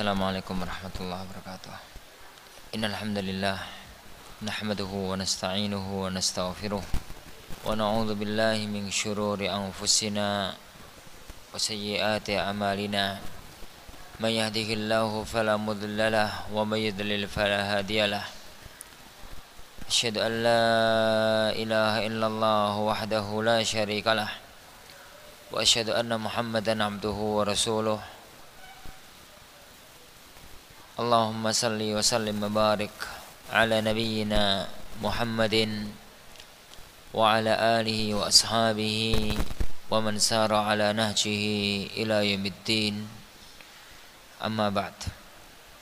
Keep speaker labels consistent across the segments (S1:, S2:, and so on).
S1: Assalamualaikum warahmatullahi wabarakatuh. Innal hamdalillah nahmaduhu wa nasta'inuhu wa nastaghfiruh wa na'udzu billahi min syururi anfusina wa sayyiati a'malina. May yahdihillahu fala mudilla lahu wa may yudlil fala hadiyalah. Asyhadu an la ilaha illallah wahdahu la syarikalah wa asyhadu anna Muhammadan abduhu wa rasuluh. Allahumma salli wa sallim wa barik ala nabiyyina Muhammadin wa ala alihi wa ashabihi wa man sara ala nahjihi ila yaumiddin. Amma ba'd.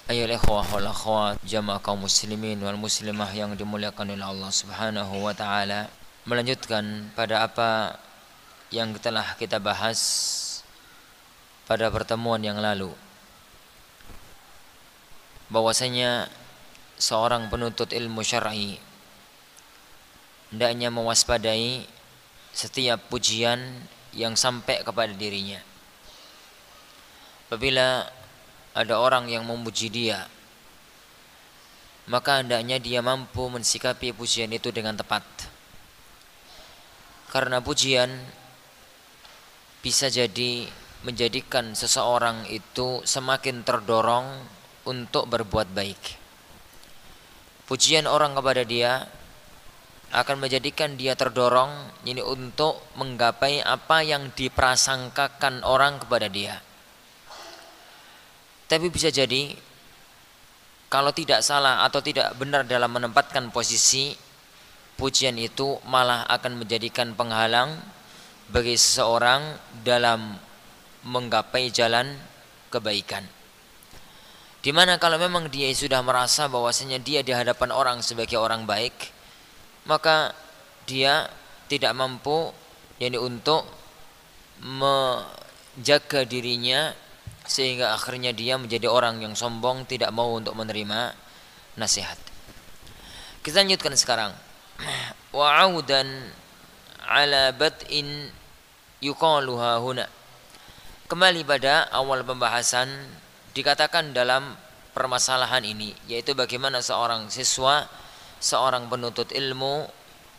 S1: Ayyuhal ikhwah wal akhwat, jamaah kaum muslimin wal muslimah yang dimuliakan oleh Allah Subhanahu wa taala, melanjutkan pada apa yang telah kita bahas pada pertemuan yang lalu, bahwasanya seorang penuntut ilmu syar'i hendaknya mewaspadai setiap pujian yang sampai kepada dirinya. Apabila ada orang yang memuji dia, maka hendaknya dia mampu mensikapi pujian itu dengan tepat, karena pujian bisa jadi menjadikan seseorang itu semakin terdorong untuk berbuat baik. Pujian orang kepada dia akan menjadikan dia terdorong ini untuk menggapai apa yang diprasangkakan orang kepada dia. Tapi bisa jadi kalau tidak salah atau tidak benar dalam menempatkan posisi, pujian itu malah akan menjadikan penghalang bagi seseorang dalam menggapai jalan kebaikan. Dimana kalau memang dia sudah merasa bahwasanya dia di hadapan orang sebagai orang baik, maka dia tidak mampu untuk menjaga dirinya, sehingga akhirnya dia menjadi orang yang sombong, tidak mau untuk menerima nasihat. Kita lanjutkan sekarang. Wa'audan ala bad'in yuqaluha huna. Kembali pada awal pembahasan, dikatakan dalam permasalahan ini, yaitu bagaimana seorang siswa, seorang penuntut ilmu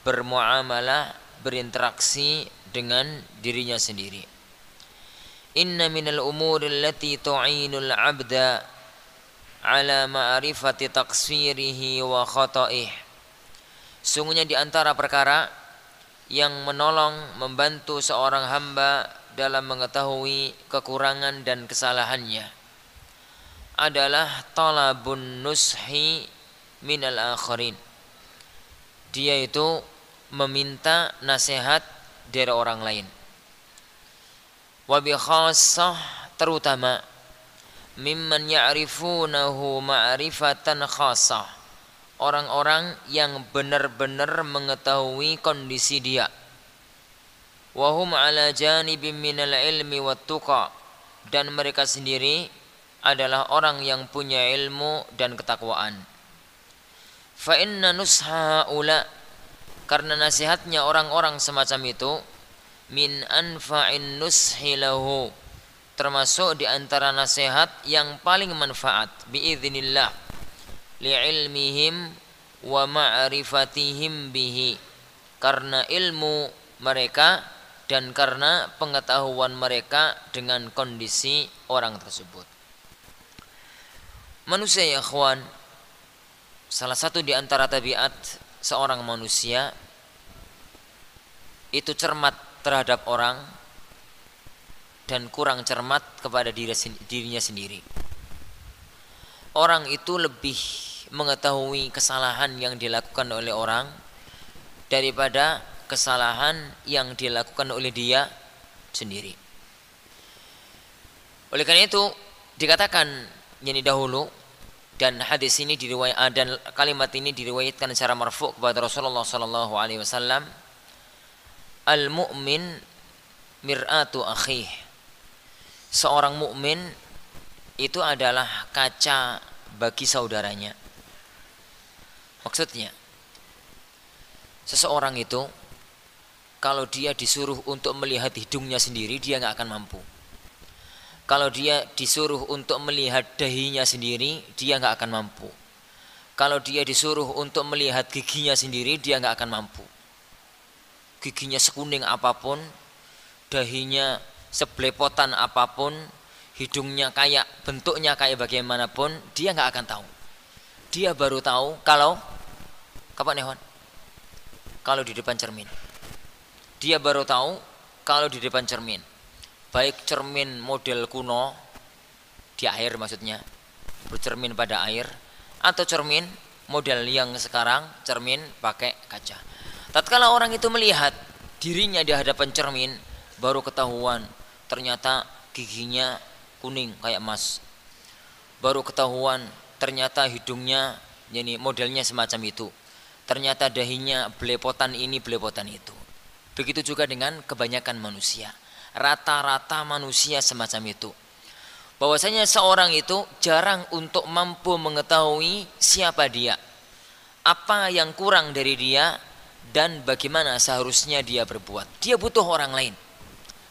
S1: bermuamalah, berinteraksi dengan dirinya sendiri. Inna minal umuri allati tu'inul 'abda ala ma'rifati taqsirihi wa khata'ih. Sungguhnya di antara perkara yang menolong, membantu seorang hamba dalam mengetahui kekurangan dan kesalahannya adalah talabun nushi minal akharin. Dia itu meminta nasihat dari orang lain. Wa bi khassah, terutama mimman ya'rifunahu ma'rifatan khassah, orang-orang yang benar-benar mengetahui kondisi dia. Wa hum ala janibin minal ilmi wat tuqa, dan mereka sendiri adalah orang yang punya ilmu dan ketakwaan. Fa inna nusha ula, karena nasihatnya orang-orang semacam itu, min anfa'in nushi lahu, termasuk di antara nasihat yang paling manfaat, biiznillah, li'ilmihim wa ma'rifatihim bihi, karena ilmu mereka dan karena pengetahuan mereka dengan kondisi orang tersebut. Manusia ya ikhwan, salah satu di antara tabiat seorang manusia itu cermat terhadap orang dan kurang cermat kepada dirinya sendiri. Orang itu lebih mengetahui kesalahan yang dilakukan oleh orang daripada kesalahan yang dilakukan oleh dia sendiri. Oleh karena itu dikatakan dahulu, dan hadis ini dan kalimat ini diriwayatkan secara marfu' kepada Rasulullah sallallahu alaihi wasallam, al-mu'min mir'atu akhih. Seorang mukmin itu adalah kaca bagi saudaranya. Maksudnya, seseorang itu kalau dia disuruh untuk melihat hidungnya sendiri, dia nggak akan mampu. Kalau dia disuruh untuk melihat dahinya sendiri, dia nggak akan mampu. Kalau dia disuruh untuk melihat giginya sendiri, dia nggak akan mampu. Giginya sekuning apapun, dahinya sebelepotan apapun, hidungnya kayak bentuknya kayak bagaimanapun, dia nggak akan tahu. Dia baru tahu kalau kapan Ewan? Kalau di depan cermin. Dia baru tahu kalau di depan cermin. Baik cermin model kuno di air maksudnya, bercermin pada air, atau cermin model yang sekarang cermin pakai kaca. Tatkala orang itu melihat dirinya di hadapan cermin, baru ketahuan ternyata giginya kuning kayak emas. Baru ketahuan ternyata hidungnya jadi modelnya semacam itu. Ternyata dahinya belepotan ini belepotan itu. Begitu juga dengan kebanyakan manusia. Rata-rata manusia semacam itu. Bahwasanya seorang itu jarang untuk mampu mengetahui siapa dia, apa yang kurang dari dia, dan bagaimana seharusnya dia berbuat. Dia butuh orang lain.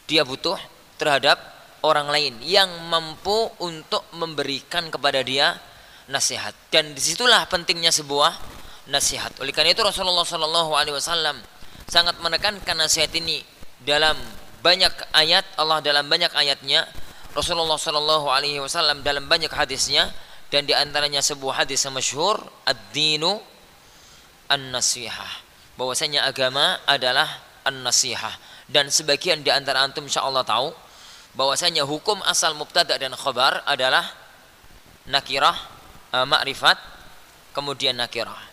S1: Dia butuh terhadap orang lain yang mampu untuk memberikan kepada dia nasihat. Dan disitulah pentingnya sebuah nasihat. Oleh karena itu Rasulullah SAW sangat menekankan nasihat ini dalam banyak ayat. Allah dalam banyak ayatnya, Rasulullah SAW dalam banyak hadisnya, dan diantaranya sebuah hadis yang masyhur, ad-dinu an-nasihah, bahwasanya agama adalah an-nasihah. Dan sebagian di antara antum insyaallah tahu bahwasanya hukum asal mubtada dan khabar adalah nakirah, ma'rifat, kemudian nakirah.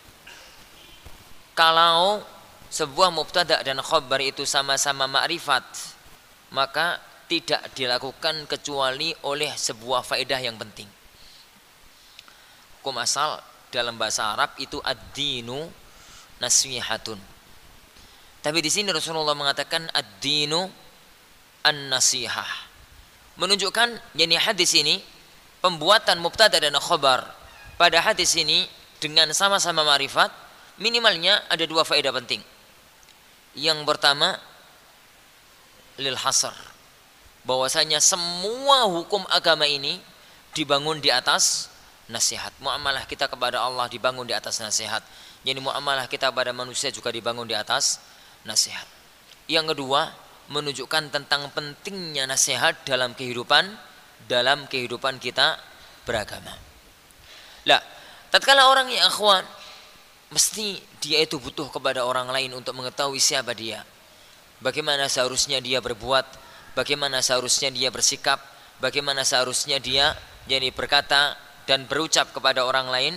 S1: Kalau sebuah mubtada dan khabar itu sama-sama ma'rifat, maka tidak dilakukan kecuali oleh sebuah faedah yang penting. Hukum asal dalam bahasa Arab itu ad-dinu nasihatun. Tapi di sini Rasulullah mengatakan ad-dinu an-nasihah. Menunjukkan yakni hadis ini, pembuatan mubtada dan khabar pada hadis ini dengan sama-sama ma'rifat, minimalnya ada dua faedah penting. Yang pertama, lil hasr, bahwasanya semua hukum agama ini dibangun di atas nasihat. Muamalah kita kepada Allah dibangun di atas nasihat. Jadi muamalah kita pada manusia juga dibangun di atas nasihat. Yang kedua, menunjukkan tentang pentingnya nasihat dalam kehidupan kita beragama. Lah, tatkala orang yang akhwan, mesti dia itu butuh kepada orang lain untuk mengetahui siapa dia, bagaimana seharusnya dia berbuat, bagaimana seharusnya dia bersikap, bagaimana seharusnya dia jadi berkata dan berucap kepada orang lain.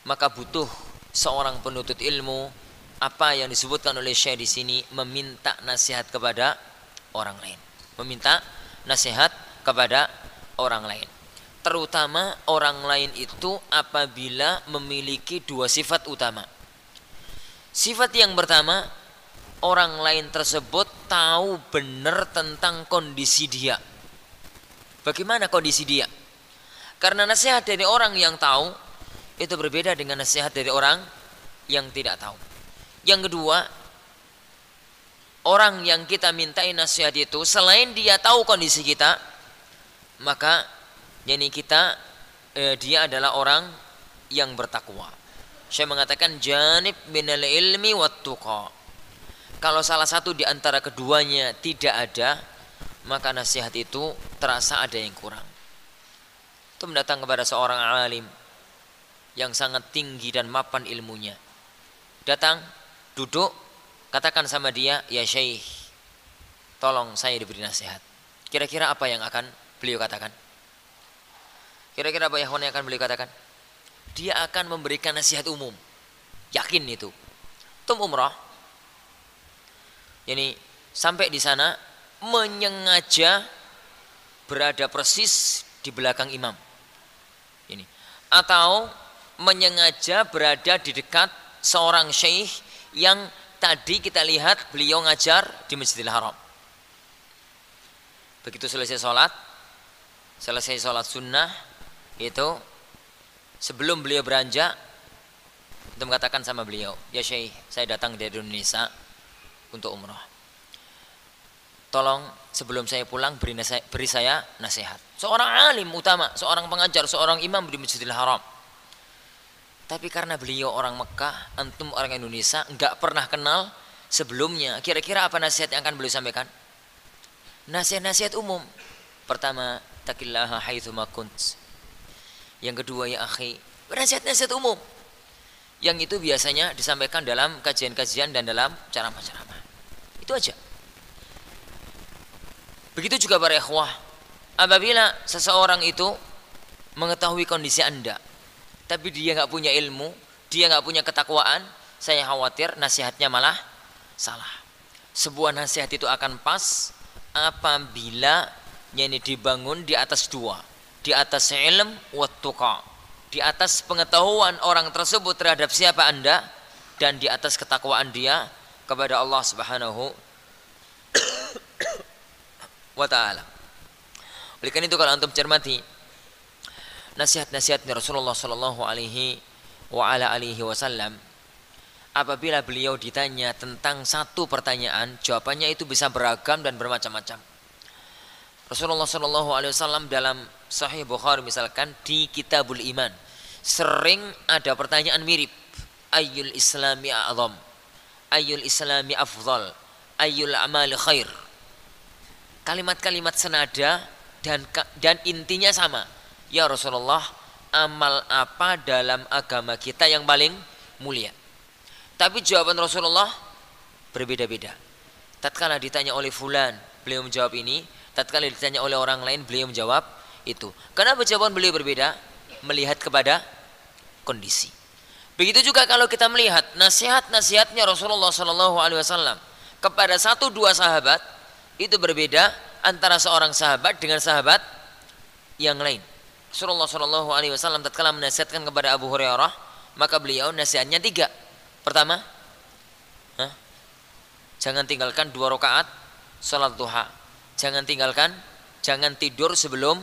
S1: Maka butuh seorang penuntut ilmu, apa yang disebutkan oleh Syekh di sini, meminta nasihat kepada orang lain, meminta nasihat kepada orang lain. Terutama orang lain itu apabila memiliki dua sifat utama. Sifat yang pertama, orang lain tersebut tahu benar tentang kondisi dia. Bagaimana kondisi dia? Karena nasihat dari orang yang tahu itu berbeda dengan nasihat dari orang yang tidak tahu. Yang kedua, orang yang kita mintai nasihat itu selain dia tahu kondisi kita, maka dia adalah orang yang bertakwa. Saya mengatakan janib minal ilmi wat tuqa. Kalau salah satu di antara keduanya tidak ada, maka nasihat itu terasa ada yang kurang. Itu mendatang kepada seorang alim yang sangat tinggi dan mapan ilmunya. Datang, duduk, katakan sama dia, ya Syekh, tolong saya diberi nasihat. Kira-kira apa yang akan beliau katakan? Kira-kira apa yang akan beliau katakan? Dia akan memberikan nasihat umum. Yakin itu. Tum umrah. Jadi sampai di sana menyengaja berada persis di belakang imam. Ini. Atau menyengaja berada di dekat seorang syekh yang tadi kita lihat beliau ngajar di Masjidil Haram. Begitu selesai sholat sunnah, itu sebelum beliau beranjak, itu mengatakan sama beliau, ya Syekh, saya datang dari Indonesia untuk umrah. tolong sebelum saya pulang beri saya nasihat. Seorang alim utama, seorang pengajar, seorang imam di Masjidil Haram. Tapi karena beliau orang Mekah, antum orang Indonesia, enggak pernah kenal sebelumnya. Kira-kira apa nasihat yang akan beliau sampaikan? Nasihat-nasihat umum. Pertama, taqillaha haitsuma kunt. Yang kedua, ya akhi, nasihat-nasihat umum. Yang itu biasanya disampaikan dalam kajian-kajian dan dalam ceramah-ceramah. Itu aja. Begitu juga para ikhwah, apabila seseorang itu mengetahui kondisi Anda, tapi dia nggak punya ilmu, dia nggak punya ketakwaan, saya khawatir nasihatnya malah salah. Sebuah nasihat itu akan pas apabila ini dibangun di atas dua, di atas ilm wa tuqa, di atas pengetahuan orang tersebut terhadap siapa Anda, dan di atas ketakwaan dia kepada Allah Subhanahu wa ta'ala. Oleh karena itu, kalau antum cermati nasihat-nasihatnya Rasulullah sallallahu alaihi wasallam, apabila beliau ditanya tentang satu pertanyaan, jawabannya itu bisa beragam dan bermacam-macam. Rasulullah sallallahu alaihi wasallam dalam Sahih Bukhari misalkan di Kitabul Iman sering ada pertanyaan mirip, ayyul islami a'zam, ayyul islami afdal, ayyul amali khair. Kalimat-kalimat senada dan intinya sama. Ya Rasulullah, amal apa dalam agama kita yang paling mulia? Tapi jawaban Rasulullah berbeda-beda. Tatkala ditanya oleh fulan, beliau menjawab ini. Tatkala ditanya oleh orang lain, beliau menjawab itu. Kenapa jawaban beliau berbeda? Melihat kepada kondisi. Begitu juga kalau kita melihat nasihat-nasihatnya Rasulullah SAW kepada satu dua sahabat, itu berbeda antara seorang sahabat dengan sahabat yang lain. Rasulullah SAW tatkala menasihatkan kepada Abu Hurairah, maka beliau nasihatnya 3. Pertama, jangan tinggalkan 2 rakaat salat duha. Jangan tidur sebelum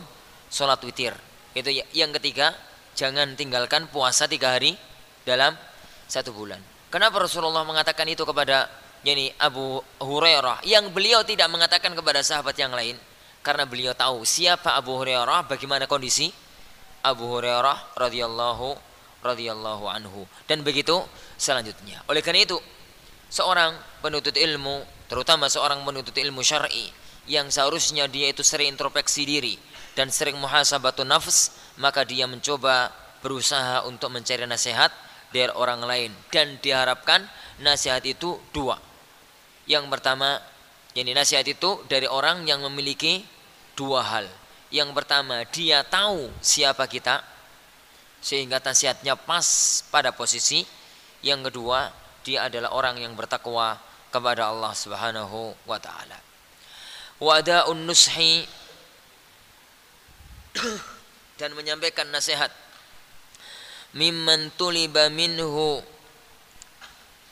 S1: salat witir. Itu yang ketiga, jangan tinggalkan puasa 3 hari dalam 1 bulan. Kenapa Rasulullah mengatakan itu kepada Abu Hurairah yang beliau tidak mengatakan kepada sahabat yang lain? Karena beliau tahu siapa Abu Hurairah, bagaimana kondisi Abu Hurairah radhiyallahu anhu. Dan begitu selanjutnya. Oleh karena itu, seorang penuntut ilmu, terutama seorang penuntut ilmu syar'i, yang seharusnya dia itu sering introspeksi diri dan sering muhasabatun nafs, maka dia mencoba berusaha untuk mencari nasihat dari orang lain, dan diharapkan nasihat itu 2. Yang pertama, nasihat itu dari orang yang memiliki 2 hal. Yang pertama, dia tahu siapa kita sehingga nasihatnya pas pada posisi. Yang kedua, dia adalah orang yang bertakwa kepada Allah Subhanahu wa taala. Wada'un nushi, dan menyampaikan nasihat, mimman tuliba minhu,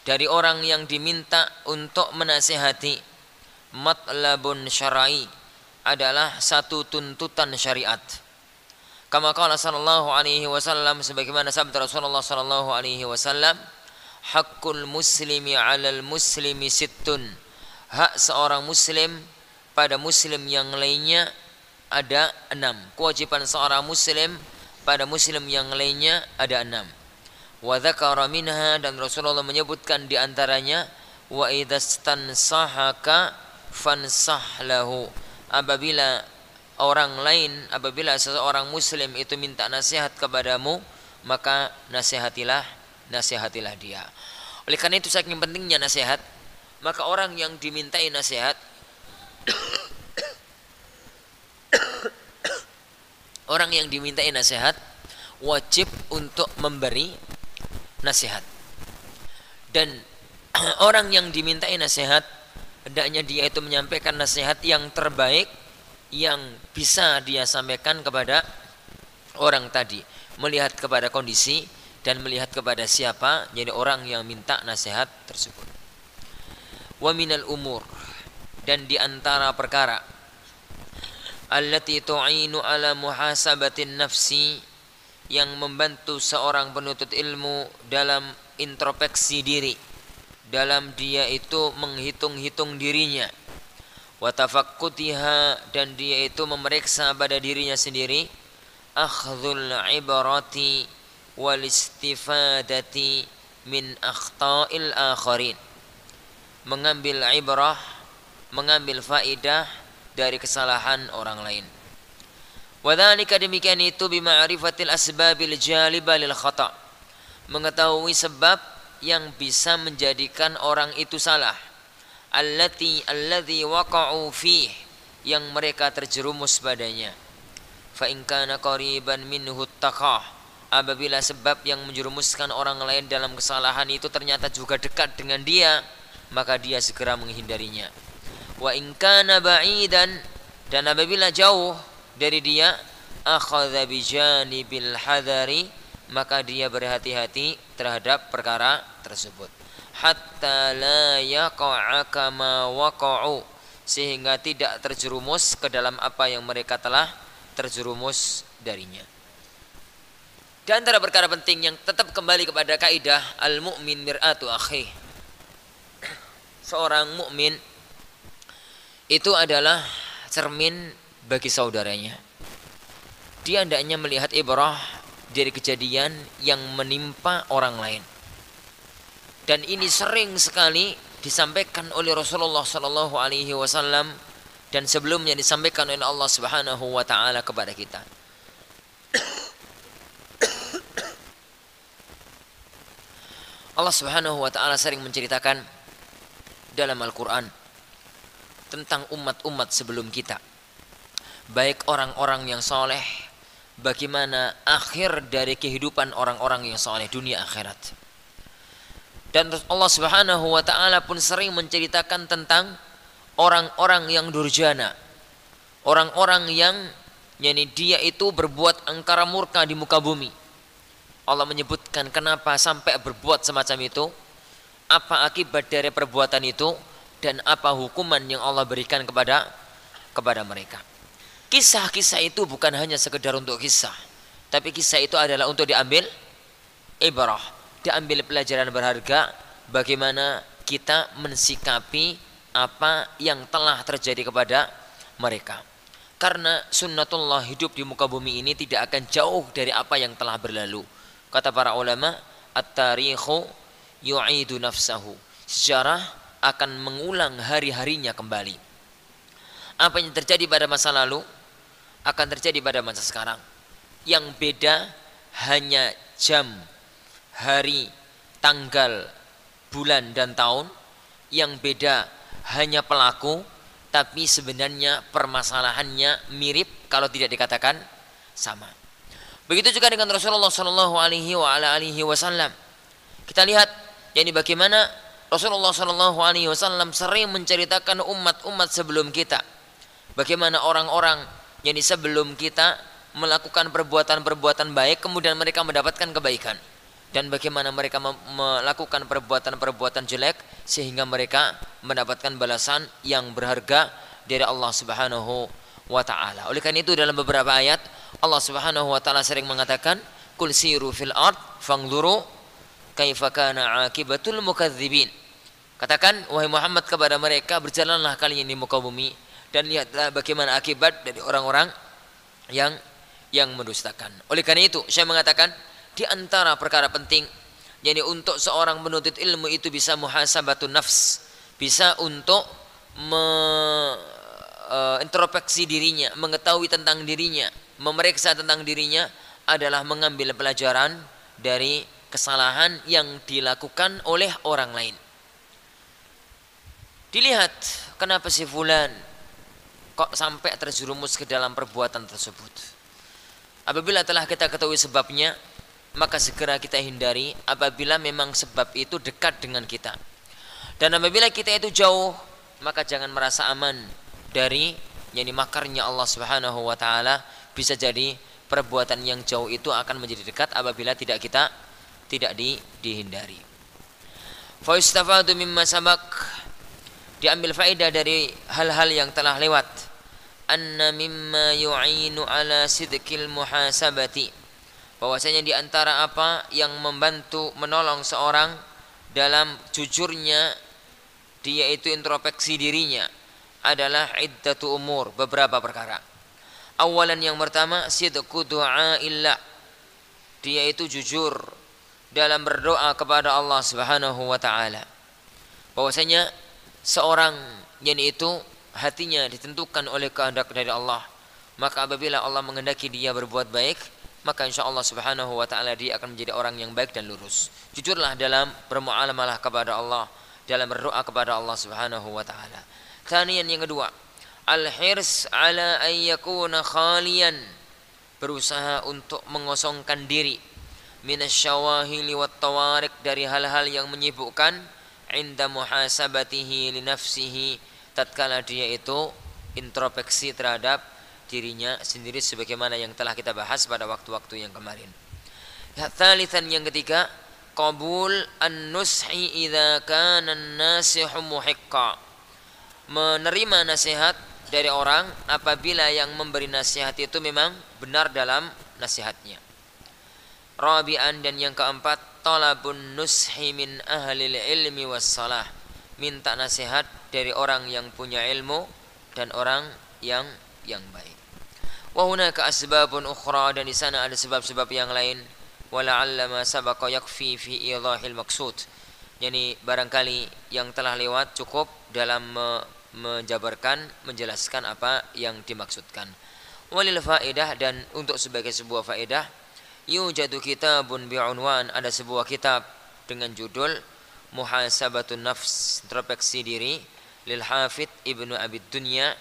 S1: dari orang yang diminta untuk menasihati, matlabun syar'i, adalah satu tuntutan syariat. Kama qala sallallahu alaihi wasallam, sebagaimana sabda Rasulullah sallallahu alaihi wasallam, haqqul muslimi 'alal muslimi sittun, hak seorang muslim pada muslim yang lainnya ada 6. Kewajiban seorang muslim pada muslim yang lainnya ada 6. Wa dzakara minha, dan Rasulullah menyebutkan di antaranya, wa idzastansahaka fansah lahu, apabila seseorang muslim itu minta nasihat kepadamu, maka nasihatilah dia. Oleh karena itu saking pentingnya nasihat, maka orang yang dimintai nasihat wajib untuk memberi nasihat. Dan orang yang dimintai nasihat, hendaknya dia itu menyampaikan nasihat yang terbaik yang bisa dia sampaikan kepada orang tadi, melihat kepada kondisi dan melihat kepada siapa, jadi orang yang minta nasihat tersebut. Wa minal umur, dan di antara perkara, allati tu'inu ala muhasabatin nafsi, yang membantu seorang penuntut ilmu dalam introspeksi diri, dalam dia itu menghitung-hitung dirinya, wa tafakkutiha, dan dia itu memeriksa pada dirinya sendiri, akhdhul ibarati wal istifadati min akhta'il akharin, mengambil ibrah, mengambil faidah dari kesalahan orang lain. Wadzalika, demikian itu, bima'rifatil asbabil jalibah lil khata', mengetahui sebab yang bisa menjadikan orang itu salah, alladzi waqa'u fih, yang mereka terjerumus padanya. Fa in kana qariban minhu taqah, apabila sebab yang menjerumuskan orang lain dalam kesalahan itu ternyata juga dekat dengan dia, maka dia segera menghindarinya. Wa in kana ba'idan, dan apabila jauh dari dia, akhadha bijanibil hadari, maka dia berhati-hati terhadap perkara tersebut. Hatta la yaqa'a kama waqa'u, sehingga tidak terjerumus ke dalam apa yang mereka telah terjerumus darinya. Di antara perkara penting yang tetap kembali kepada kaidah al-mu'min mir'atu akhi. Seorang mukmin itu adalah cermin bagi saudaranya. Dia hendaknya melihat ibrah dari kejadian yang menimpa orang lain. Dan ini sering sekali disampaikan oleh Rasulullah sallallahu alaihi wasallam, dan sebelumnya disampaikan oleh Allah Subhanahu wa taala kepada kita. Allah Subhanahu wa taala sering menceritakan dalam Al-Qur'an tentang umat-umat sebelum kita, baik orang-orang yang soleh, bagaimana akhir dari kehidupan orang-orang yang soleh dunia akhirat. Dan Allah Subhanahu wa taala pun sering menceritakan tentang orang-orang yang durjana, orang-orang yang dia itu berbuat angkara murka di muka bumi. Allah menyebutkan kenapa sampai berbuat semacam itu, apa akibat dari perbuatan itu, dan apa hukuman yang Allah berikan kepada mereka. Kisah-kisah itu bukan hanya sekedar untuk kisah, tapi kisah itu adalah untuk diambil ibrah, diambil pelajaran berharga, bagaimana kita mensikapi apa yang telah terjadi kepada mereka. Karena sunnatullah hidup di muka bumi ini tidak akan jauh dari apa yang telah berlalu. Kata para ulama, at-tarikhu yu'idu nafsahu, sejarah akan mengulang hari-harinya kembali. Apa yang terjadi pada masa lalu akan terjadi pada masa sekarang. Yang beda hanya jam, hari, tanggal, bulan, dan tahun. Yang beda hanya pelaku, tapi sebenarnya permasalahannya mirip kalau tidak dikatakan sama. Begitu juga dengan Rasulullah sallallahu alaihi wasallam. Kita lihat bagaimana Rasulullah sallallahu alaihi wasallam sering menceritakan umat-umat sebelum kita, bagaimana orang-orang yang sebelum kita melakukan perbuatan-perbuatan baik, kemudian mereka mendapatkan kebaikan, dan bagaimana mereka melakukan perbuatan-perbuatan jelek sehingga mereka mendapatkan balasan yang berharga dari Allah Subhanahu wa taala. Oleh karena itu dalam beberapa ayat Allah Subhanahu wa taala sering mengatakan, "Qul siru fil ard fanzuru kaifa kana aqibatul mukadzibin." Katakan wahai Muhammad kepada mereka, berjalanlah kalian di muka bumi dan lihatlah bagaimana akibat dari orang-orang yang mendustakan. Oleh karena itu saya mengatakan di antara perkara penting untuk seorang penuntut ilmu itu bisa muhasabatun nafs, bisa untuk introspeksi dirinya, mengetahui tentang dirinya, memeriksa tentang dirinya, adalah mengambil pelajaran dari kesalahan yang dilakukan oleh orang lain. Dilihat kenapa si fulan kok sampai terjerumus ke dalam perbuatan tersebut. Apabila telah kita ketahui sebabnya, maka segera kita hindari apabila memang sebab itu dekat dengan kita. Dan apabila kita itu jauh, maka jangan merasa aman dari makarnya Allah Subhanahu wa taala. Bisa jadi perbuatan yang jauh itu akan menjadi dekat apabila tidak dihindari. Fa yustafadu mimma sabaq, diambil faedah dari hal-hal yang telah lewat. Anna mimma yu'inu ala sidqil muhasabati, bahwasanya di antara apa yang membantu menolong seorang dalam jujurnya dia itu introspeksi dirinya, adalah iddatu umur, beberapa perkara. Awalan yang pertama, sidqu du'aillah. Dia itu jujur dalam berdoa kepada Allah Subhanahu wa taala. Bahwasanya seorang yang itu hatinya ditentukan oleh kehendak dari Allah. Maka apabila Allah menghendaki dia berbuat baik, maka insyaallah Subhanahu wa taala dia akan menjadi orang yang baik dan lurus. Jujurlah dalam bermuamalah kepada Allah, dalam berdoa kepada Allah Subhanahu wa taala. Tsaniyan yang kedua, al-hirs ala an yakuna khalian. Berusaha untuk mengosongkan diri minasyawahili wat tawarik, dari hal-hal yang menyibukkan, inda muhasabatihi li nafsihi, tatkala dia itu introspeksi terhadap dirinya sendiri sebagaimana yang telah kita bahas pada waktu-waktu yang kemarin. Tsalitsan yang ketiga, qabul an-nushi idza kana an-nasihu muhiqqa. Menerima nasihat dari orang apabila yang memberi nasihat itu memang benar dalam nasihatnya. Rabi'an, dan yang keempat, talabun nushi min ahlil ilmi wassalah. Minta nasihat dari orang yang punya ilmu dan orang yang baik. Wa hunaka asbabun ukhra, dan di sana ada sebab-sebab yang lain. Wala'alla ma sabaqa yakfi fi idahil maqsud. Yani barangkali yang telah lewat cukup dalam menjabarkan, menjelaskan apa yang dimaksudkan. Walil faedah, dan untuk sebagai sebuah faedah, yujadu kitabun bi'unwan, ada sebuah kitab dengan judul Muhasabatun Nafs, introspeksi diri, lil Hafidh Ibnu Abi Dunya,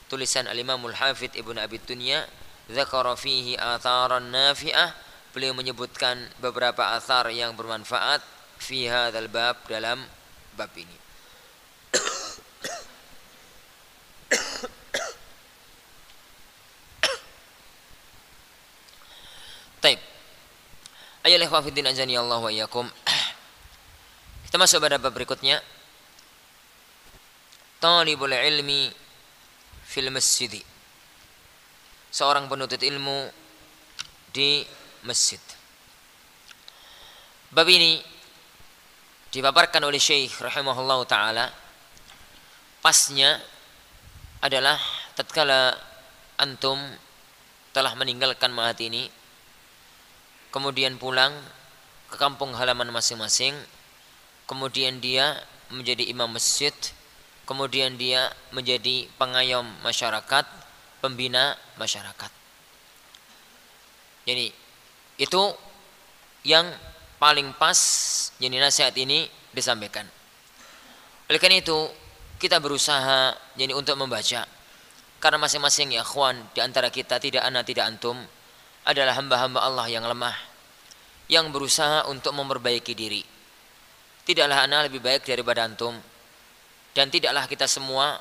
S1: tulisan al-Imamul Hafidh Ibnu Abi Dunya. Dzakara fihi atharan nafi'ah, beliau menyebutkan beberapa athar yang bermanfaat fi hadzal bab, dalam bab ini. Taib. Ayolah ikhwatiddin azani Allah wa iyyakum. Kita masuk pada bab berikutnya. Talibul ilmi fil masjid. Seorang penuntut ilmu di masjid. Bab ini dipaparkan oleh Syekh rahimahullah taala. Pasnya adalah tatkala antum telah meninggalkan ma'had ini, kemudian pulang ke kampung halaman masing-masing, kemudian dia menjadi imam masjid, kemudian dia menjadi pengayom masyarakat, pembina masyarakat. Jadi itu yang paling pas, jadi nasihat ini disampaikan. Oleh karena itu kita berusaha jadi untuk membaca, karena masing-masing ya ikhwan di antara kita, tidak ana tidak antum, adalah hamba-hamba Allah yang lemah, yang berusaha untuk memperbaiki diri. Tidaklah ana lebih baik daripada antum, dan tidaklah kita semua,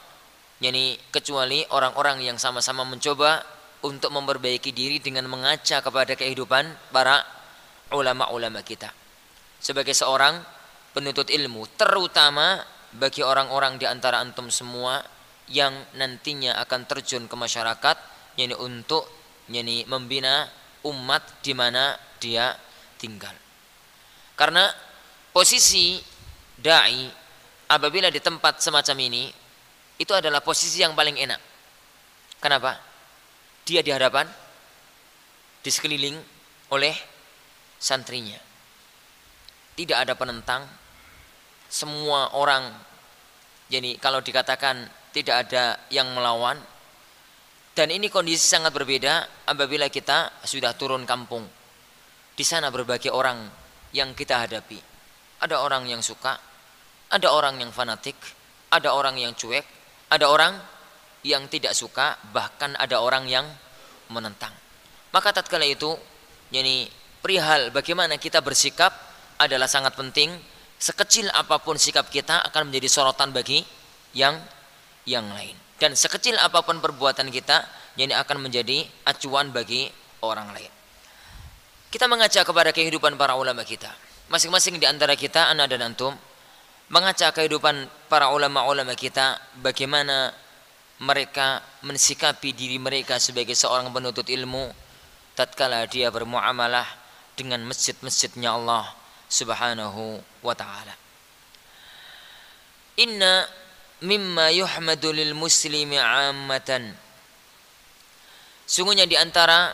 S1: yani kecuali orang-orang yang sama-sama mencoba untuk memperbaiki diri dengan mengaca kepada kehidupan para ulama-ulama kita. Sebagai seorang penuntut ilmu, terutama bagi orang-orang di antara antum semua yang nantinya akan terjun ke masyarakat, yani untuk yani membina umat di mana dia tinggal. Karena posisi dai apabila di tempat semacam ini, itu adalah posisi yang paling enak. Kenapa? Dia di hadapan, di sekeliling oleh santrinya. Tidak ada penentang, semua orang, jadi kalau dikatakan tidak ada yang melawan. Dan ini kondisi sangat berbeda apabila kita sudah turun kampung. Di sana berbagai orang yang kita hadapi. Ada orang yang suka, ada orang yang fanatik, ada orang yang cuek, ada orang yang tidak suka, bahkan ada orang yang menentang. Maka tatkala itu, yani perihal bagaimana kita bersikap adalah sangat penting. Sekecil apapun sikap kita akan menjadi sorotan bagi yang lain. Dan sekecil apapun perbuatan kita, ini akan menjadi acuan bagi orang lain. Kita mengaca kepada kehidupan para ulama kita. Masing-masing di antara kita, ana dan antum, mengaca kehidupan para ulama-ulama kita, bagaimana mereka mensikapi diri mereka sebagai seorang penuntut ilmu tatkala dia bermuamalah dengan masjid-masjidnya Allah Subhanahu wa ta'ala. Inna mimma yuhmadu lil muslimi 'ammatan. Sungguhnya di antara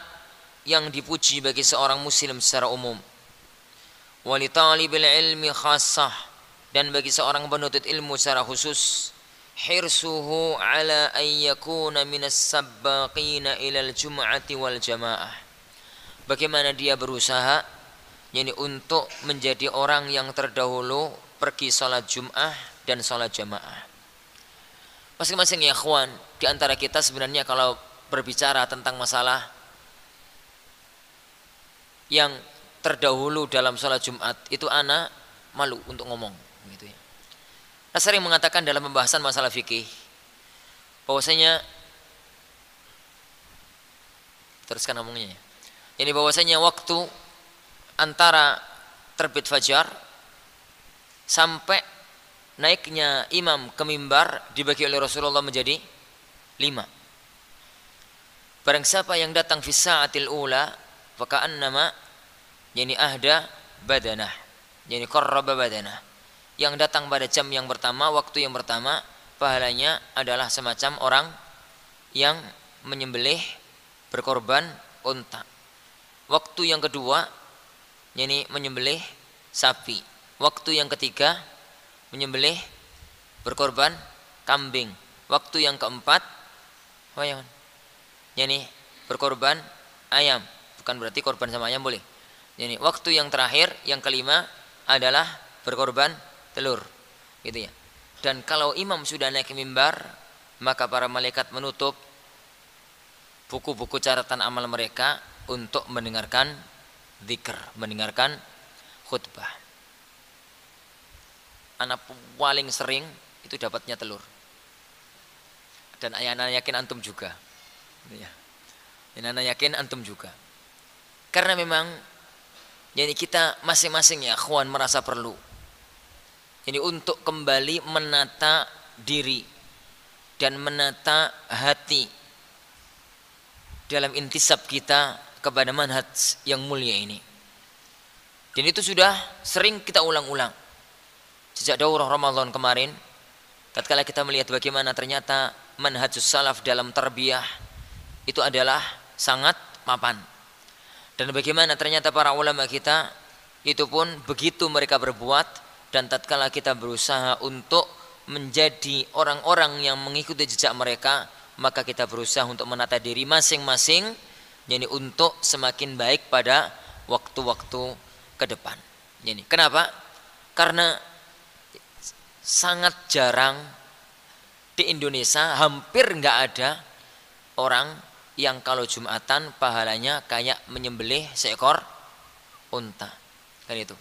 S1: yang dipuji bagi seorang muslim secara umum, wa li talibil ilmi khassah, dan bagi seorang penuntut ilmu secara khusus, hirsuhu ala an yakuna minas sabbaqina ilal jum'ati wal jamaah. Bagaimana dia berusaha yakni untuk menjadi orang yang terdahulu pergi salat Jum'ah dan salat jamaah. Masing-masing ya ikhwan, di antara kita sebenarnya kalau berbicara tentang masalah yang terdahulu dalam sholat Jumat, itu ana malu untuk ngomong gitu ya. Saya sering mengatakan dalam pembahasan masalah fikih bahwasanya, teruskan ngomongnya ya. Ini bahwasanya waktu antara terbit fajar sampai naiknya imam ke mimbar dibagi oleh Rasulullah menjadi 5. Barang siapa yang datang fi sa'atil ula faka'annama yani ahda badanah, yani qarraba badanah. Yang datang pada jam yang pertama, waktu yang pertama, pahalanya adalah semacam orang yang menyembelih berkorban unta. Waktu yang kedua yani menyembelih sapi. Waktu yang ketiga menyembelih berkorban kambing. Waktu yang keempat yani berkorban ayam. Bukan berarti korban sama ayam boleh. Yani waktu yang terakhir, yang kelima adalah berkorban telur, gitu ya. Dan kalau imam sudah naik mimbar, maka para malaikat menutup buku-buku catatan amal mereka untuk mendengarkan zikr, mendengarkan khutbah. Anak paling sering itu dapatnya telur. Dan anak yakin antum juga. Ya. Dan anak yakin antum juga. Karena memang jadi kita masing-masing ya ikhwan merasa perlu. Jadi untuk kembali menata diri dan menata hati dalam intisab kita kepada manhaj yang mulia ini. Dan itu sudah sering kita ulang-ulang. Sejak daurah Ramadan kemarin, tatkala kita melihat bagaimana ternyata manhajus salaf dalam tarbiyah itu adalah sangat mapan. Dan bagaimana ternyata para ulama kita itu pun begitu mereka berbuat, dan tatkala kita berusaha untuk menjadi orang-orang yang mengikuti jejak mereka, maka kita berusaha untuk menata diri masing-masing jadi untuk semakin baik pada waktu-waktu ke depan. Jadi kenapa? Karena sangat jarang di Indonesia, hampir nggak ada orang yang kalau Jumatan pahalanya kayak menyembelih seekor unta. Kan itu.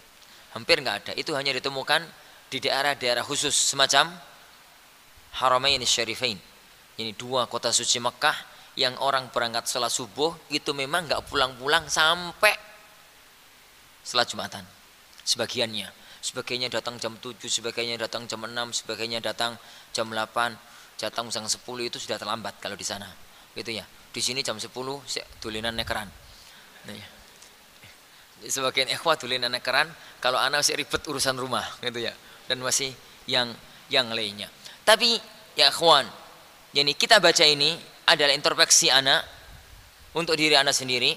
S1: Hampir nggak ada. Itu hanya ditemukan di daerah-daerah khusus semacam Haramain Syarifain. Ini 2 kota suci Mekah yang orang berangkat salat subuh itu memang nggak pulang-pulang sampai salat Jumatan. Sebagiannya datang jam 7, sebagainya datang jam 6, sebagainya datang jam 8, datang jam 10 itu sudah terlambat kalau di sana. Gitu ya. Di sini jam 10 dulinan nekeran. Nah, ya. Sebagian ikhwah dulinan nekeran, kalau anak masih ribet urusan rumah gitu ya. Dan masih yang lainnya. Tapi ya ikhwan, jadi kita baca ini adalah introspeksi anak untuk diri anak sendiri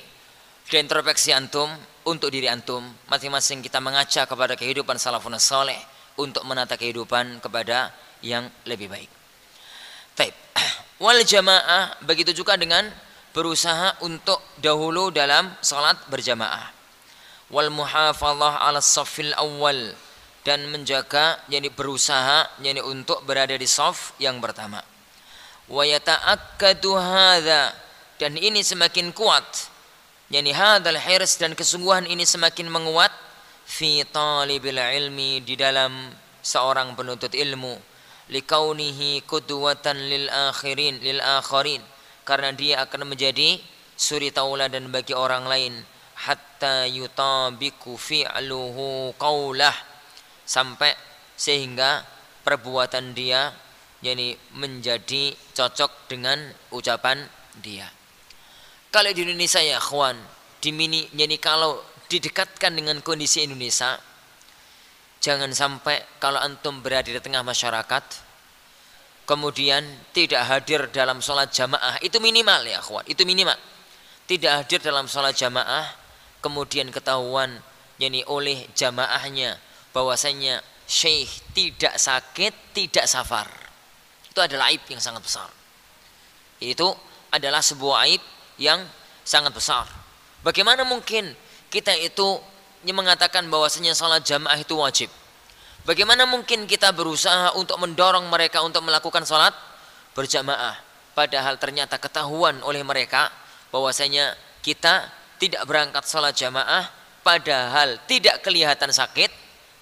S1: dan introspeksi antum untuk diri antum. Masing-masing kita mengajak kepada kehidupan salafun saleh untuk menata kehidupan kepada yang lebih baik. Baik. Wal jamaah, begitu juga dengan berusaha untuk dahulu dalam salat berjamaah. Wal muhafadzah 'ala shaffil awal, dan menjaga yani berusaha yani untuk berada di shaf yang pertama. Wa yata'akkadu hadza, dan ini semakin kuat yani hadzal hirs, dan kesungguhan ini semakin menguat fi talibil ilmi, di dalam seorang penuntut ilmu, likaunihi qudwatan lil akhirin, karena dia akan menjadi suri tauladan bagi orang lain, hatta yutabiku fi'luhu qaulah, sampai sehingga perbuatan dia yani menjadi cocok dengan ucapan dia. Kalau di Indonesia ya ikhwan, jadi kalau didekatkan dengan kondisi Indonesia, jangan sampai kalau antum berada di tengah masyarakat, kemudian tidak hadir dalam sholat jamaah, itu minimal ya akhwat, itu minimal. Tidak hadir dalam sholat jamaah, kemudian ketahuan oleh jamaahnya bahwasanya syekh tidak sakit, tidak safar. Itu adalah aib yang sangat besar. Itu adalah sebuah aib yang sangat besar. Bagaimana mungkin kita itu mengatakan bahwasanya sholat jamaah itu wajib? Bagaimana mungkin kita berusaha untuk mendorong mereka untuk melakukan sholat berjamaah, padahal ternyata ketahuan oleh mereka bahwasanya kita tidak berangkat sholat jamaah, padahal tidak kelihatan sakit,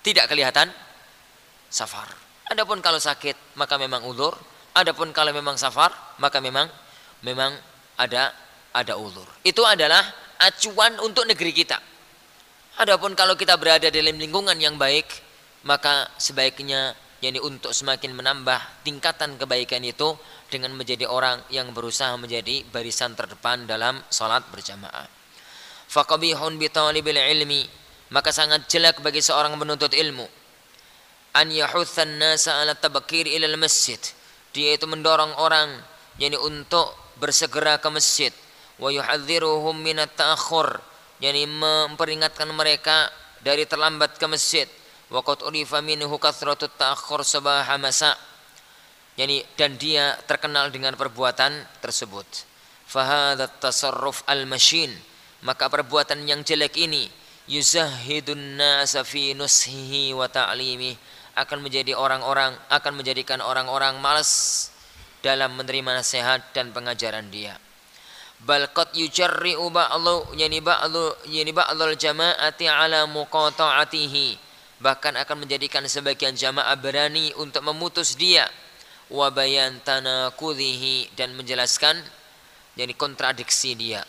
S1: tidak kelihatan safar. Adapun kalau sakit maka memang uzur, adapun kalau memang safar maka memang ada uzur. Itu adalah acuan untuk negeri kita. Adapun kalau kita berada dalam lingkungan yang baik, maka sebaiknya untuk semakin menambah tingkatan kebaikan itu dengan menjadi orang yang berusaha menjadi barisan terdepan dalam salat berjamaah. Faqabihun bi talibil ilmi, maka sangat jelek bagi seorang penuntut ilmu an yahutsan nasa ala tabakir ilal masjid, dia itu mendorong orang untuk bersegera ke masjid, wa yuhadziruhum minat ta'akhur, memperingatkan mereka dari terlambat ke masjid. Waqad urifa minhu kathratut ta'akhur sabaha masa, dan dia terkenal dengan perbuatan tersebut. Fahadat tasarruf al-mashin, maka perbuatan yang jelek ini yuzahidun nasa fi nushihi wa ta'limih, akan menjadikan orang-orang malas dalam menerima nasihat dan pengajaran dia. Bal qad yujarri'u ba'dul jama'ati ala muqata'atihi, bahkan akan menjadikan sebagian jamaah berani untuk memutus dia, wa bayan tanaqudhihi, dan menjelaskan kontradiksi dia.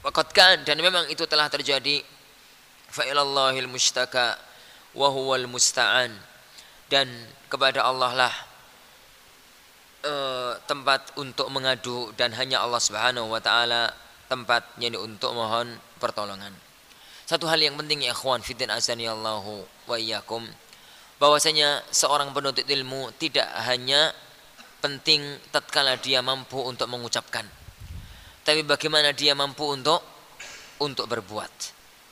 S1: Waqad kan, dan memang itu telah terjadi, fa ilallahil mustaka wa huwal musta'an, dan kepada Allah lah tempat untuk mengadu, dan hanya Allah Subhanahu wa taala tempat untuk mohon pertolongan. Satu hal yang penting ya ikhwan fiddin azanillahu wa iyyakum, bahwasanya seorang penuntut ilmu tidak hanya penting tatkala dia mampu untuk mengucapkan, tapi bagaimana dia mampu untuk berbuat.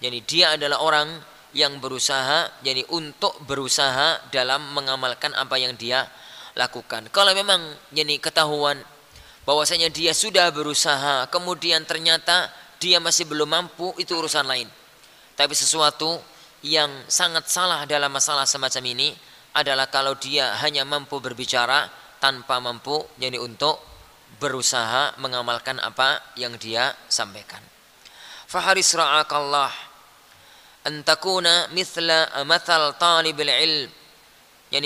S1: Dia adalah orang yang berusaha untuk berusaha dalam mengamalkan apa yang dia lakukan. Kalau memang ketahuan bahwasanya dia sudah berusaha, kemudian ternyata dia masih belum mampu, itu urusan lain. Tapi sesuatu yang sangat salah dalam masalah semacam ini adalah kalau dia hanya mampu berbicara tanpa mampu untuk berusaha mengamalkan apa yang dia sampaikan. Faharis ra'akallah an takuna mithla mathal talibil ilm,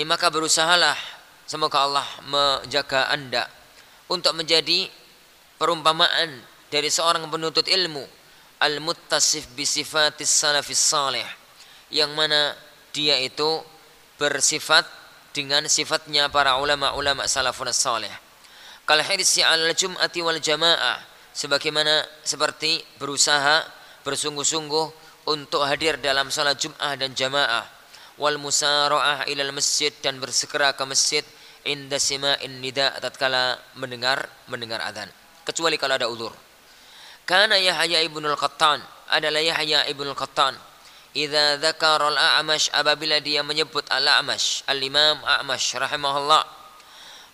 S1: maka berusahalah, semoga Allah menjaga Anda untuk menjadi perumpamaan dari seorang penuntut ilmu al-muttasif bi sifatis salafis salih, yang mana dia itu bersifat dengan sifatnya para ulama-ulama salafun salih. Kal hirsi 'alal jum'ati wal jamaah, sebagaimana seperti berusaha bersungguh-sungguh untuk hadir dalam salat Jum'ah dan jamaah, wal musara'ah ilal masjid, dan bersegera ke masjid inda sima'in nida, tatkala mendengar adzan, kecuali kalau ada uzur. Kana Yahya ibnul Qattan, adalah Yahya ibnul Qattan, idza dzakara al-A'mash, apabila dia menyebut al-A'mash, al-Imam A'mash rahimahullah,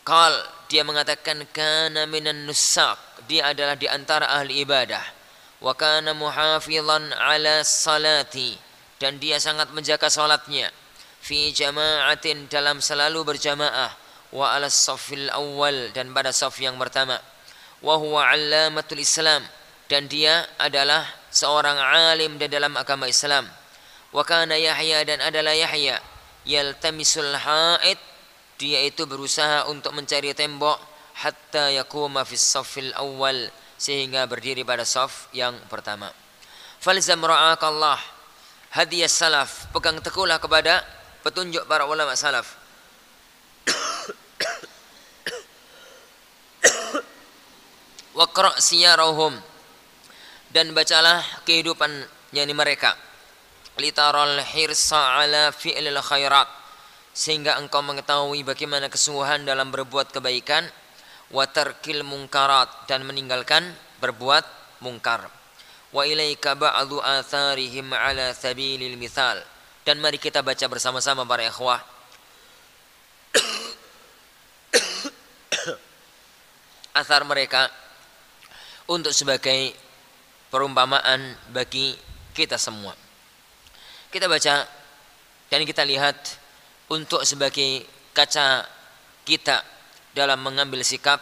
S1: qal, dia mengatakan kana minan nusaq, dia adalah di antara ahli ibadah, wa kana muhafizan ala salati, dan dia sangat menjaga salatnya, fi jama'atin, dalam selalu berjamaah, wa ala safil awal, dan pada saf yang pertama, wa huwa 'allamatul Islam, dan dia adalah seorang alim di dalam agama Islam. Wa kana Yahya, dan adalah Yahya, yaltamisul ha'id, dia itu berusaha untuk mencari tembok, hatta yakuma fis safil awal, sehingga berdiri pada saf yang pertama. Falzam ra'akallah hadiyas salaf, pegang teguhlah kepada petunjuk para ulama salaf. Waqra' siyarahum, dan bacalah kehidupan mereka. Litaral hirsa ala fi'lil khairat, sehingga engkau mengetahui bagaimana kesungguhan dalam berbuat kebaikan, wa tarkil munkarat, dan meninggalkan berbuat mungkar. Wa ilaika ba'du atharihim ala sabilil mithal. Dan mari kita baca bersama-sama para ikhwah athar mereka untuk sebagai perumpamaan bagi kita semua. Kita baca dan kita lihat untuk sebagai kaca kita dalam mengambil sikap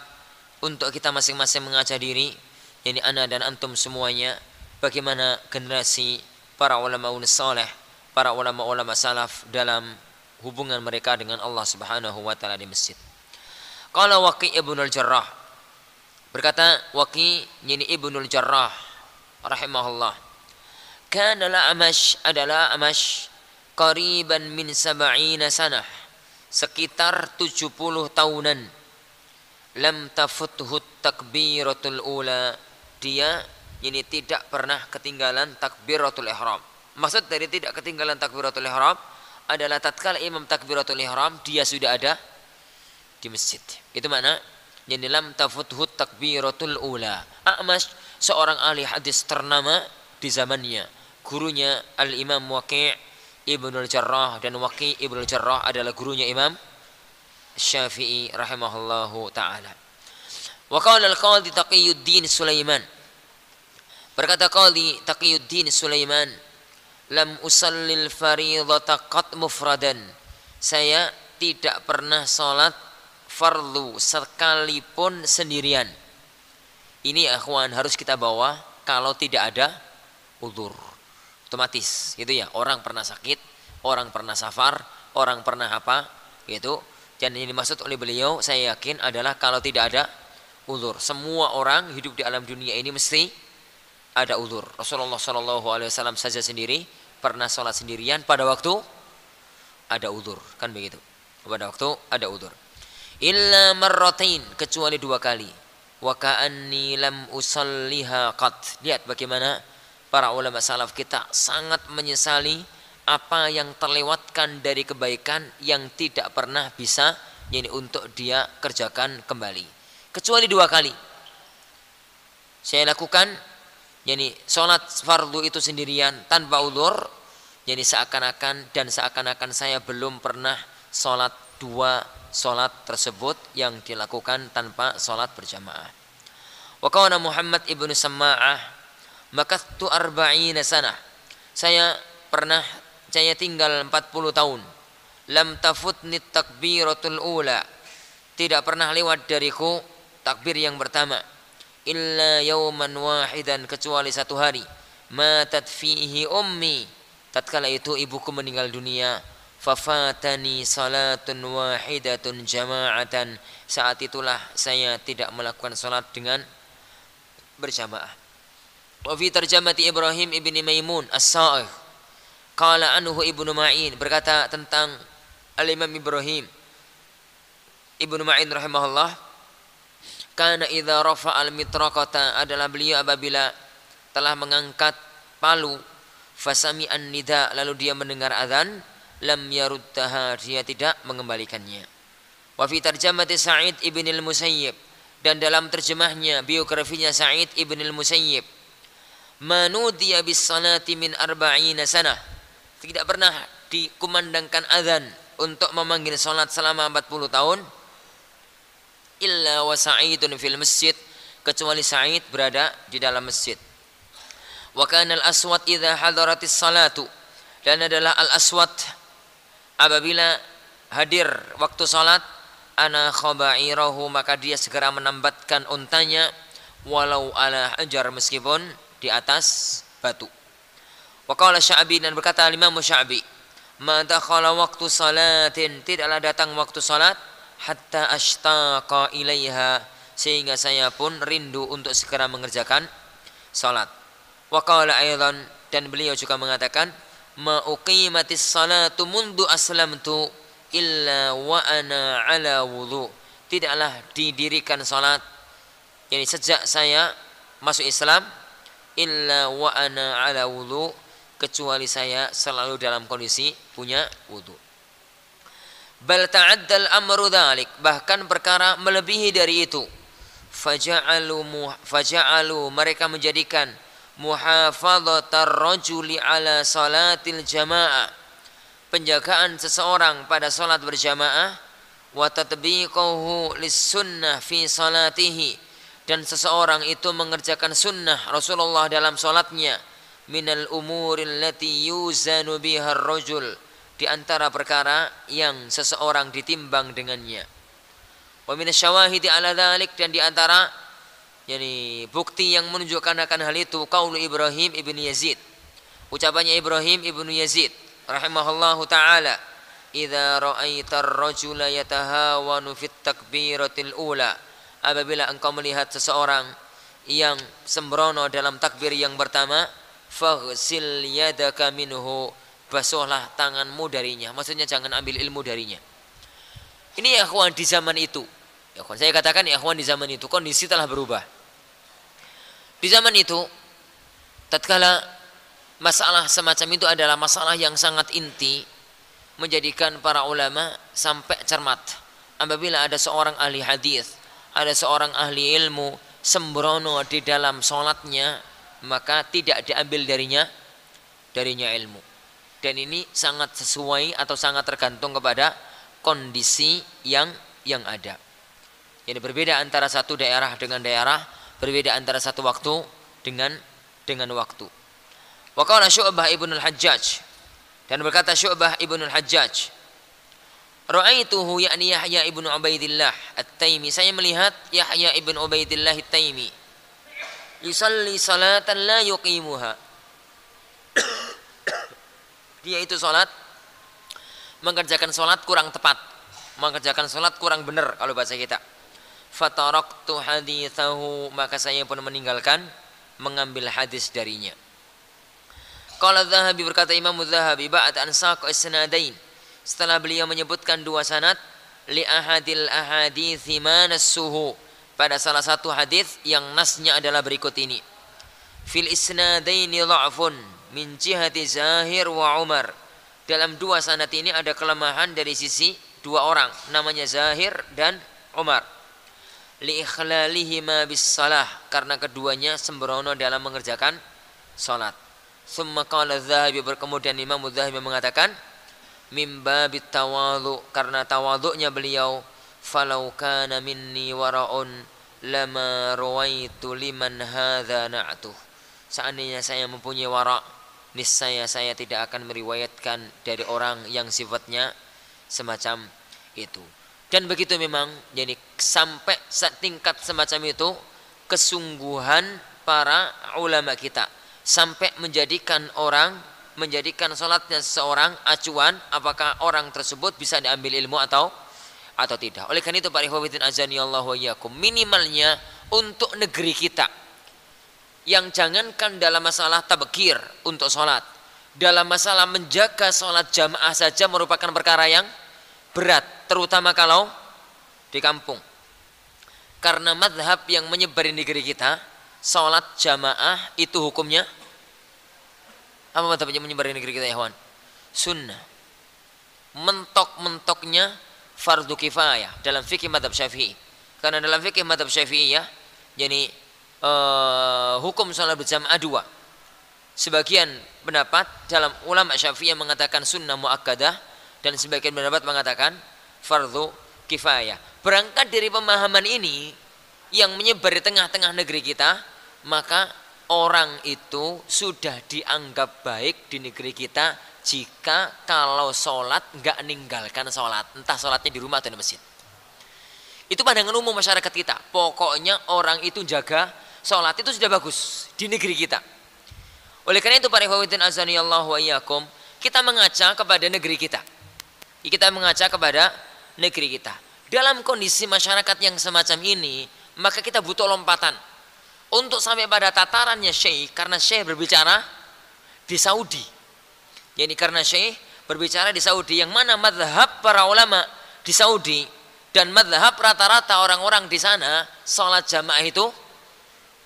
S1: untuk kita masing-masing mengaca diri, yani ana dan antum semuanya, bagaimana generasi para ulama saleh, para ulama-ulama salaf dalam hubungan mereka dengan Allah Subhanahu wa taala di masjid. Qala Waqi' ibnul Jarrah, berkata Waqi' yani ibnul Jarrah rahimahullah, kana al-A'mash, adalah A'mash qariban min 70 sanah, sekitar 70 tahunan. Lam tafuthu takbiratul ula, dia ini tidak pernah ketinggalan takbiratul ihram. Maksud dari tidak ketinggalan takbiratul ihram adalah tatkala imam takbiratul ihram dia sudah ada di masjid. Itu mana? Jadi lam tafuthu takbiratul ula. A'mash seorang ahli hadis ternama di zamannya. Gurunya al-Imam Waqi' ibnul Jarrah, dan Waqi' ibnul Jarrah adalah gurunya Imam Syafi'i rahimahullahu ta'ala. Wa qala al-Qadhi Taqiyuddin Sulaiman, berkata Qadhi Taqiyuddin Sulaiman, lam usallil faridata qat mufradan, saya tidak pernah salat fardu sekalipun sendirian. Ini akhwan harus kita bawa kalau tidak ada udzur. Otomatis gitu ya, orang pernah sakit, orang pernah safar, orang pernah apa gitu. Dan ini dimaksud oleh beliau, saya yakin adalah kalau tidak ada udzur. Semua orang hidup di alam dunia ini mesti ada udzur. Rasulullah SAW saja sendiri pernah sholat sendirian pada waktu ada udzur, kan begitu. Pada waktu ada udzur. Illa marratain, kecuali 2 kali. Wa ka'anni lam usalliha qat. Lihat bagaimana para ulama salaf kita sangat menyesali apa yang terlewatkan dari kebaikan yang tidak pernah bisa yani untuk dia kerjakan kembali. Kecuali 2 kali saya lakukan yani sholat fardu itu sendirian tanpa udzur, jadi seakan-akan saya belum pernah sholat 2 sholat tersebut yang dilakukan tanpa sholat berjamaah. Wa qala Muhammad ibnu Samma'ah, makattu 40 sanah, saya tinggal 40 tahun. Lam tafutni takbiratul ula, tidak pernah lewat dariku takbir yang pertama. Illa yauman wahidan, kecuali 1 hari. Matat fihi ummi, tatkala itu ibuku meninggal dunia. Fafatani salatun wahidatun jama'atan, saat itulah saya tidak melakukan salat dengan berjamaah. Wa fi tarjamati Ibrahim ibni Maimun as-Sa'ih, qala anhu Ibnu Ma'in, berkata tentang al-Imam Ibrahim Ibnu Ma'in rahimahullah, kana idza rafa'a al-mitraqata, adalah beliau apabila telah mengangkat palu, fasami'an nida, lalu dia mendengar azan, lam yaruddaha, dia tidak mengembalikannya. Wa fi tarjamati Sa'id ibn al-Musayyib, dan dalam terjemahnya biografinya Sa'id ibn al-Musayyib, manudiya bis salati min 40 sanah, tidak pernah dikumandangkan azan untuk memanggil salat selama 40 tahun. Illa wa Sa'idun fil masjid, kecuali Sa'id berada di dalam masjid. Wa kana al-Aswad idza hadaratis salatu, dan adalah al-Aswad apabila hadir waktu salat, ana khaba'irahu, maka dia segera menambatkan untanya, walau ala hajar, meskipun di atas batu. Wa qala Sya'bi, dan berkata Imam Sya'bi, ma dakhala waqtu salatin, tidaklah datang waktu salat, hatta ashtaqa ilaiha, sehingga saya pun rindu untuk segera mengerjakan salat. Wa qala aidan, dan beliau juga mengatakan, ma uqimatis salatu mundu aslamtu illa wa ana ala wudu, tidaklah didirikan salat, yani sejak saya masuk Islam, illa wa ana ala wudu, kecuali saya selalu dalam kondisi punya wudu. Bal ta'addal amru dzalik, bahkan perkara melebihi dari itu. Faja'alu mereka menjadikan muhafadhatar rajuli ala salatil jamaah, penjagaan seseorang pada salat berjamaah, wa tatbiquhu lis sunnah fi salatihi, dan seseorang itu mengerjakan sunnah Rasulullah dalam salatnya, minal umuril lati yuzanu biha ar-rajul, di antara perkara yang seseorang ditimbang dengannya. Wa minasyawahidi ala dzalik, dan di antara bukti yang menunjukkan akan hal itu qaulu Ibrahim ibn Yazid, ucapannya Ibrahim ibn Yazid rahimahullahu taala, idza ra'aitar rajula yatahawanu fit takbiratil ula, apabila engkau melihat seseorang yang sembrono dalam takbir yang pertama, faghsil yadaka minhu, basuhlah tanganmu darinya. Maksudnya jangan ambil ilmu darinya. Ini ya ikhwan di zaman itu. Ya ikhwan, saya katakan ya ikhwan di zaman itu kondisi telah berubah. Di zaman itu tatkala masalah semacam itu adalah masalah yang sangat inti, menjadikan para ulama sampai cermat. Apabila ada seorang ahli hadis, ada seorang ahli ilmu sembrono di dalam sholatnya, maka tidak diambil darinya ilmu. Dan ini sangat sesuai atau sangat tergantung kepada kondisi yang ada. Jadi berbeda antara satu daerah dengan daerah, berbeda antara satu waktu dengan waktu. Wa qala Syu'bah ibn al-Hajjaj, dan berkata Syu'bah ibn al-Hajjaj, ra'aituhu yakni Yahya ibn Ubaidillah at-Taimi, saya melihat Yahya ibn Ubaidillah at-Taimi yusalli salatan la yuqimuha, dia itu salat mengerjakan salat kurang tepat, mengerjakan salat kurang benar kalau bahasa kita. Fataraktu hadithahu, maka saya pun meninggalkan mengambil hadis darinya. Qala Dzahabi, berkata Imam Dzahabi, ba'da an saqa isnadain, setelah beliau menyebutkan dua sanad, li ahadil ahadithi manassuhu, pada salah satu hadis yang nasnya adalah berikut ini. Fil isnadaini dha'fun min jihati Zahir wa Umar, dalam dua sanad ini ada kelemahan dari sisi dua orang, namanya Zahir dan Umar. Li ikhlalihima bis salah, karena keduanya sembrono dalam mengerjakan salat. Summa qala Dzahabi, kemudian Imam Dzahabi mengatakan, mimba bitawadhu, karena tawadhu'nya beliau, falau kana minni wara'un lama rawaitu liman hadza na'tuh, seandainya saya mempunyai wara', niscaya saya tidak akan meriwayatkan dari orang yang sifatnya semacam itu. Dan begitu memang, jadi sampai tingkat semacam itu kesungguhan para ulama kita, sampai menjadikan salatnya seseorang acuan apakah orang tersebut bisa diambil ilmu atau tidak. Oleh karena itu para ikhwatin azani Allah wa iyyakum, minimalnya untuk negeri kita, yang jangankan dalam masalah tabkir untuk sholat, dalam masalah menjaga sholat jamaah saja merupakan perkara yang berat, terutama kalau di kampung. Karena mazhab yang menyebar di negeri kita, sholat jamaah itu hukumnya apa? Mazhab yang menyebar di negeri kita ya kawan? Sunnah. Mentok-mentoknya fardu kifayah dalam fikih mazhab Syafi'i. Karena dalam fikih mazhab Syafi'i ya, jadi hukum sholat berjamaah dua. Sebagian pendapat dalam ulama Syafi'i yang mengatakan sunnah muakkadah, dan sebagian pendapat mengatakan fardu kifayah. Berangkat dari pemahaman ini yang menyebar di tengah-tengah negeri kita, maka orang itu sudah dianggap baik di negeri kita jika kalau sholat nggak ninggalkan sholat, entah sholatnya di rumah atau di masjid. Itu pandangan umum masyarakat kita. Pokoknya orang itu jaga sholat itu sudah bagus di negeri kita. Oleh karena itu para ikhwatin azani Allah wa iyyakum, kita mengaca kepada negeri kita. Kita mengaca kepada negeri kita. Dalam kondisi masyarakat yang semacam ini, maka kita butuh lompatan untuk sampai pada tatarannya Syekh, karena Syekh berbicara di Saudi. Jadi karena Syekh berbicara di Saudi, yang mana mazhab para ulama di Saudi dan mazhab rata-rata orang-orang di sana, sholat jamaah itu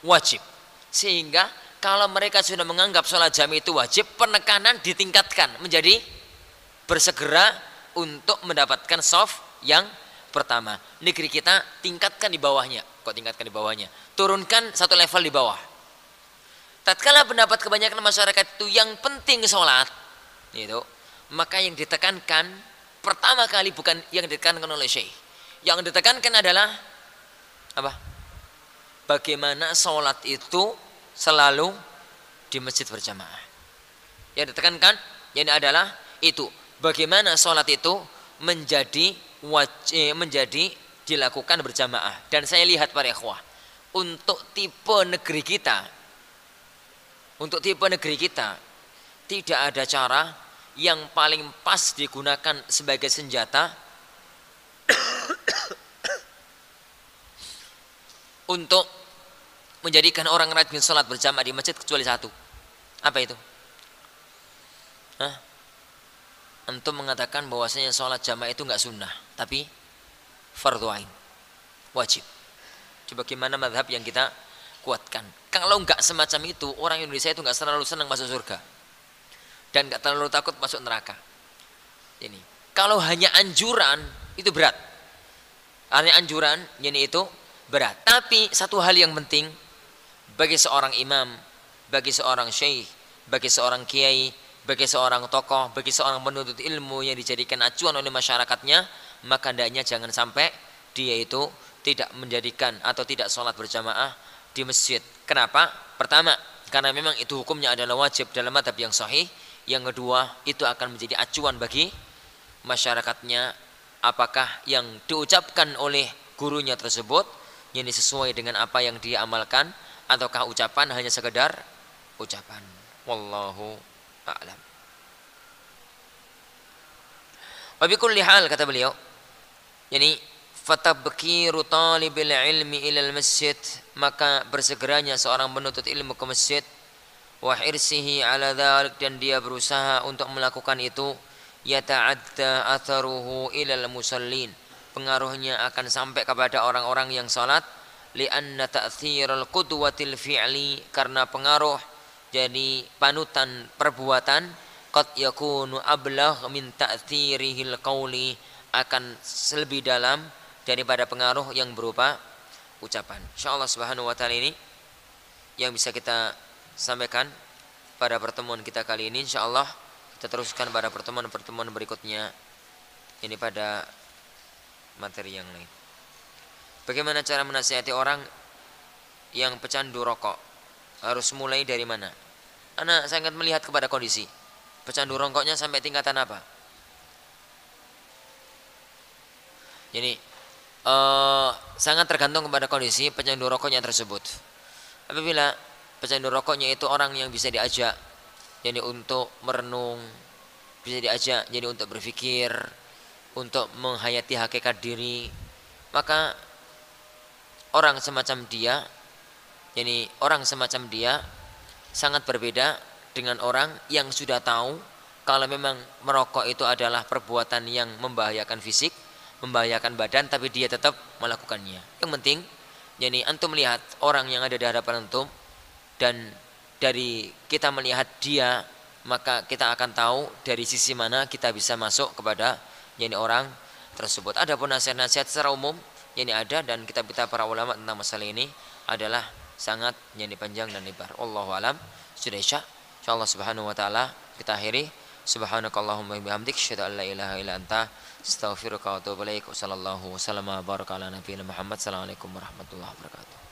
S1: wajib. Sehingga kalau mereka sudah menganggap sholat jamaah itu wajib, penekanan ditingkatkan menjadi bersegera untuk mendapatkan soft yang pertama. Negeri kita tingkatkan di bawahnya. Kok tingkatkan di bawahnya? Turunkan satu level di bawah. Tatkala pendapat kebanyakan masyarakat itu yang penting sholat, itu, maka yang ditekankan pertama kali bukan yang ditekankan oleh Syekh. Yang ditekankan adalah apa? Bagaimana sholat itu selalu di masjid berjamaah. Yang ditekankan ini adalah itu, bagaimana sholat itu menjadi wajib, menjadi dilakukan berjamaah. Dan saya lihat para ikhwah, untuk tipe negeri kita tidak ada cara yang paling pas digunakan sebagai senjata untuk menjadikan orang rajin sholat berjamaah di masjid kecuali satu. Apa itu? Antum mengatakan bahwasanya sholat jamaah itu enggak sunnah, tapi fardhu ain, wajib. Coba gimana mazhab yang kita kuatkan? Kalau enggak semacam itu, orang Indonesia itu enggak terlalu senang masuk surga dan enggak terlalu takut masuk neraka. Ini kalau hanya anjuran itu berat. Hanya anjuran, ini itu berat. Tapi satu hal yang penting bagi seorang imam, bagi seorang syekh, bagi seorang kiai, bagi seorang tokoh, bagi seorang penuntut ilmu yang dijadikan acuan oleh masyarakatnya, maka hendaknya jangan sampai dia itu tidak menjadikan atau tidak sholat berjamaah di masjid. Kenapa? Pertama, karena memang itu hukumnya adalah wajib dalam madhab yang sahih. Yang kedua, itu akan menjadi acuan bagi masyarakatnya, apakah yang diucapkan oleh gurunya tersebut yang sesuai dengan apa yang dia amalkan, ataukah ucapan hanya sekedar ucapan. Wallahu a'lam. Wa bikulli hal, kata beliau, yani fatabkiru talibil ilmi ilal masjid, maka bersegeranya seorang penuntut ilmu ke masjid, wa hirsihi ala dzalik, dan dia berusaha untuk melakukan itu, yata'adda atharuhu ilal musallin, pengaruhnya akan sampai kepada orang-orang yang salat, li'anna ta'thirul qudwatil fi'li, karena pengaruh jadi panutan perbuatan, qad yakunu ablagh min ta'thirihil qawli, akan lebih dalam daripada pengaruh yang berupa ucapan. Insyaallah subhanahu wa ta'ala ini yang bisa kita sampaikan pada pertemuan kita kali ini. Insyaallah kita teruskan pada pertemuan-pertemuan berikutnya ini pada materi yang lain. Bagaimana cara menasihati orang yang pecandu rokok? Harus mulai dari mana? Anak sangat melihat kepada kondisi pecandu rokoknya sampai tingkatan apa. Jadi sangat tergantung kepada kondisi pecandu rokoknya tersebut. Apabila pecandu rokoknya itu orang yang bisa diajak, jadi untuk merenung, bisa diajak jadi untuk berpikir, untuk menghayati hakikat diri, maka orang semacam dia, jadi orang semacam dia sangat berbeda dengan orang yang sudah tahu kalau memang merokok itu adalah perbuatan yang membahayakan fisik, membahayakan badan, tapi dia tetap melakukannya. Yang penting, jadi antum melihat orang yang ada di hadapan antum, dan dari kita melihat dia, maka kita akan tahu dari sisi mana kita bisa masuk kepada jadi orang tersebut. Adapun nasihat-nasihat secara umum yang ada dan kitab-kitab para ulama tentang masalah ini adalah sangat jadi panjang dan lebar. Wallahu alam. Sudah isya. Insyaallah subhanahu wa taala kita akhiri. Subhanakallahumma wa bihamdik, asyhadu an la ilaha illa anta, astaghfiruka wa atubu ilaik. Wassallallahu wasallama baraka ala nabiyina Muhammad. Assalamualaikum warahmatullahi wabarakatuh.